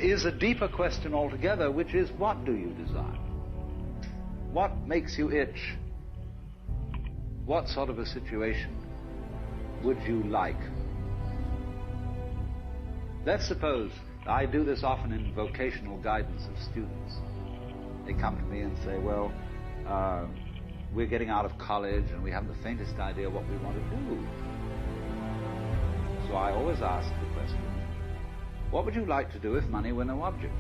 is a deeper question altogether, which is, what do you desire? What makes you itch? What sort of a situation would you like? Let's suppose, I do this often in vocational guidance of students. They come to me and say, well, we're getting out of college and we haven't the faintest idea what we want to do. So I always ask the question, what would you like to do if money were no object?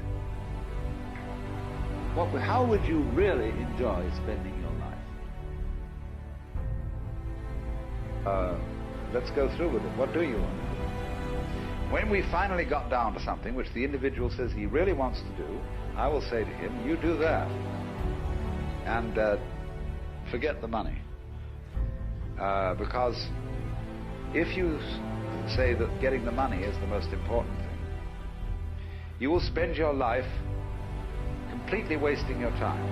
How would you really enjoy spending your life? Let's go through with it. What do you want to do? When we finally got down to something which the individual says he really wants to do, I will say to him, you do that. And forget the money. Because if you say that getting the money is the most important thing, you will spend your life completely wasting your time.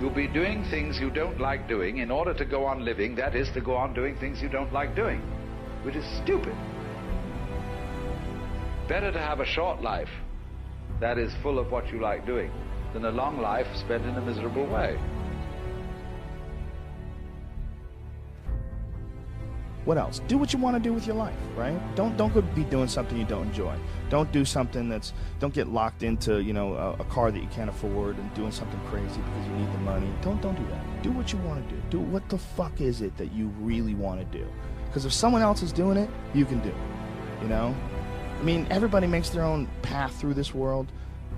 You'll be doing things you don't like doing in order to go on living, that is, to go on doing things you don't like doing, which is stupid. Better to have a short life that is full of what you like doing than a long life spent in a miserable way. What else? Do what you want to do with your life, right? Don't go be doing something you don't enjoy. Don't do something don't get locked into, a car that you can't afford and doing something crazy because you need the money. Don't do that. Do what you want to do. Do what the fuck is it that you really want to do? Because if someone else is doing it, you can do it, I mean, everybody makes their own path through this world,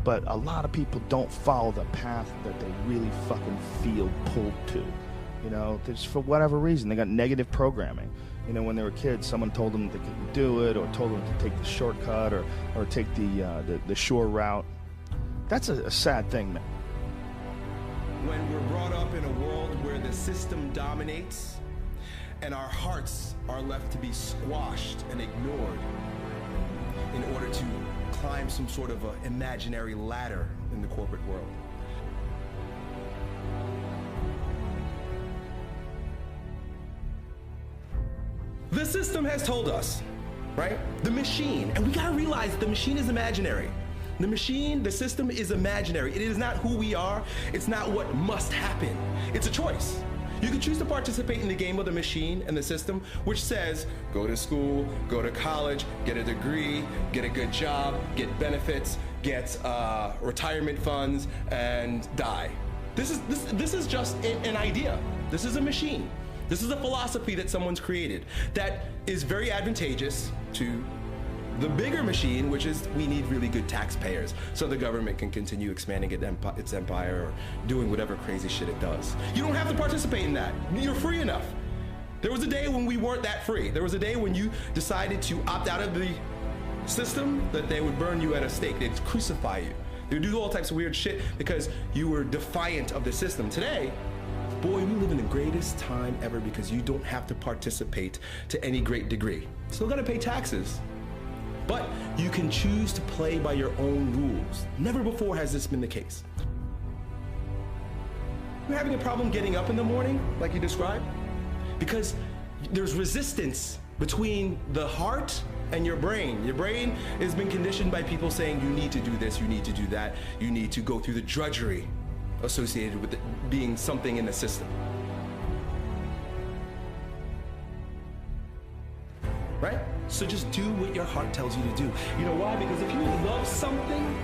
but a lot of people don't follow the path that they really fucking feel pulled to. Just for whatever reason, they got negative programming. When they were kids, someone told them they couldn't do it, or told them to take the shortcut, or take the shore route. That's a sad thing, man. When we're brought up in a world where the system dominates, and our hearts are left to be squashed and ignored in order to climb some sort of an imaginary ladder in the corporate world. The system has told us, right? The machine, and we gotta realize the machine is imaginary. The system is imaginary. It is not who we are. It's not what must happen. It's a choice. You can choose to participate in the game of the machine and the system, which says, go to school, go to college, get a degree, get a good job, get benefits, get retirement funds, and die. This is just an idea. This is a machine. This is a philosophy that someone's created that is very advantageous to the bigger machine, which is we need really good taxpayers so the government can continue expanding its empire or doing whatever crazy shit it does. You don't have to participate in that. You're free enough. There was a day when we weren't that free. There was a day when you decided to opt out of the system that they would burn you at a stake. They'd crucify you. They would do all types of weird shit because you were defiant of the system. Today, boy, we live in the greatest time ever because you don't have to participate to any great degree. Still gotta pay taxes. But you can choose to play by your own rules. Never before has this been the case. You're having a problem getting up in the morning, like you described? Because there's resistance between the heart and your brain. Your brain has been conditioned by people saying you need to do this, you need to do that, you need to go through the drudgery associated with it being something in the system. Right? So just do what your heart tells you to do. You know why? Because if you love something,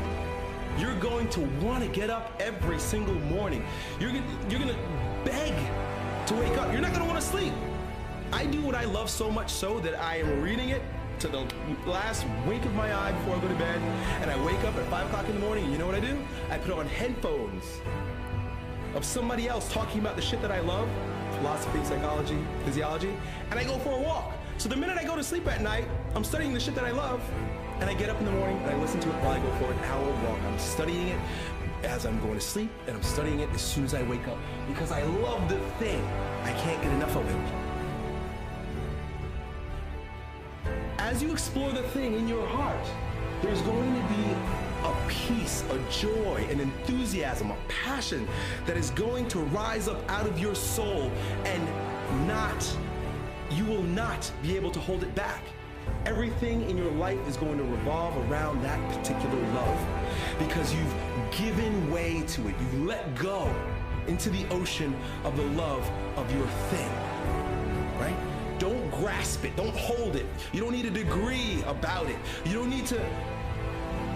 you're going to want to get up every single morning. You're gonna beg to wake up. You're not gonna want to sleep. I do what I love so much so that I am reading it to the last wink of my eye before I go to bed, and I wake up at 5 o'clock in the morning, and you know what I do? I put on headphones of somebody else talking about the shit that I love, philosophy, psychology, physiology, and I go for a walk. So the minute I go to sleep at night, I'm studying the shit that I love, and I get up in the morning and I listen to it while I go for an hour walk. I'm studying it as I'm going to sleep, and I'm studying it as soon as I wake up because I love the thing. I can't get enough of it. As you explore the thing in your heart, there's going to be a peace, a joy, an enthusiasm, a passion that is going to rise up out of your soul, and you will not be able to hold it back. everything in your life is going to revolve around that particular love, because you've given way to it. You've let go into the ocean of the love of your thing, right? Don't grasp it. Don't hold it. You don't need a degree about it. You don't need to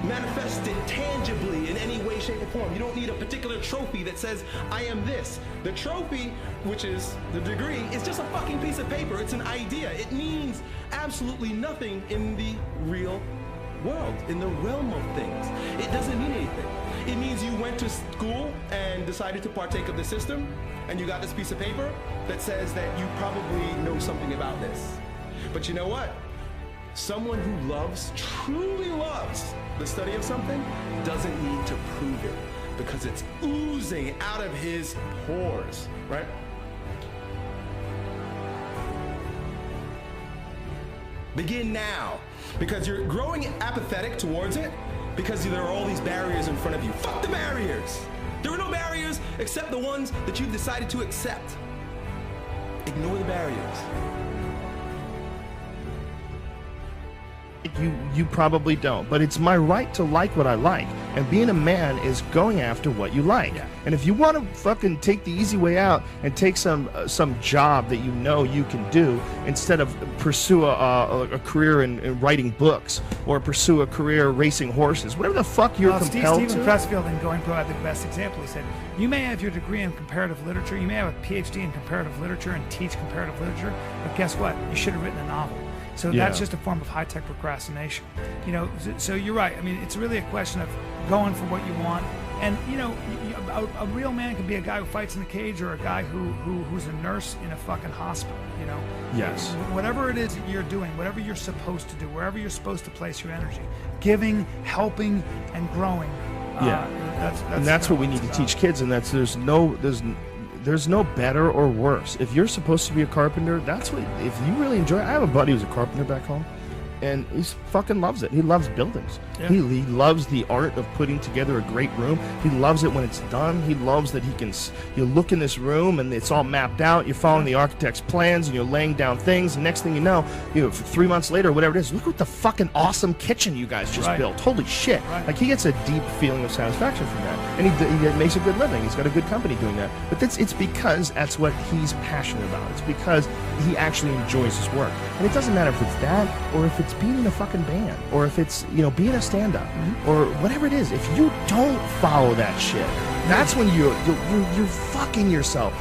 manifest it tangibly in any way, shape, or form. You don't need a particular trophy that says, I am this. The trophy, which is the degree, is just a fucking piece of paper. It's an idea. It means absolutely nothing in the real world, in the realm of things. It doesn't mean anything. It means you went to school and decided to partake of the system, and you got this piece of paper that says that you probably know something about this. But you know what? Someone who loves, truly loves the study of something doesn't need to prove it, because it's oozing out of his pores, right? Begin now, because you're growing apathetic towards it, because there are all these barriers in front of you. Fuck the barriers! There are no barriers except the ones that you've decided to accept. Ignore the barriers. You probably don't, but it's my right to like what I like, and being a man is going after what you like. Yeah. And if you want to fucking take the easy way out and take some job that you know you can do, instead of pursue a career in writing books or pursue a career racing horses, whatever the fuck you're compelled Stephen to. Pressfield in Going Pro had the best example. He said, you may have your degree in comparative literature, you may have a PhD in comparative literature and teach comparative literature, but guess what? You should have written a novel. So that's just a form of high-tech procrastination. You know, so you're right. I mean, it's really a question of going for what you want. And, you know, a real man can be a guy who fights in the cage, or a guy who's a nurse in a fucking hospital, you know? Yes. Whatever it is that you're doing, whatever you're supposed to do, wherever you're supposed to place your energy, giving, helping, and growing. That's what we need to teach kids, and there's no better or worse. If you're supposed to be a carpenter, that's what, if you really enjoy it. I have a buddy who's a carpenter back home, and he fucking loves it. He loves buildings. Yeah. He loves the art of putting together a great room. He loves it when it's done. He loves that you look in this room and it's all mapped out. You're following the architect's plans and you're laying down things. And next thing you know, 3 months later, whatever it is, look what the fucking awesome kitchen you guys just built. Holy shit. Right. Like, he gets a deep feeling of satisfaction from that. And he makes a good living. He's got a good company doing that. But it's because that's what he's passionate about. It's because he actually enjoys his work. And it doesn't matter if it's that, or if it's being in a fucking band, or if it's, being a stand-up, or whatever it is. If you don't follow that shit, that's when you're fucking yourself.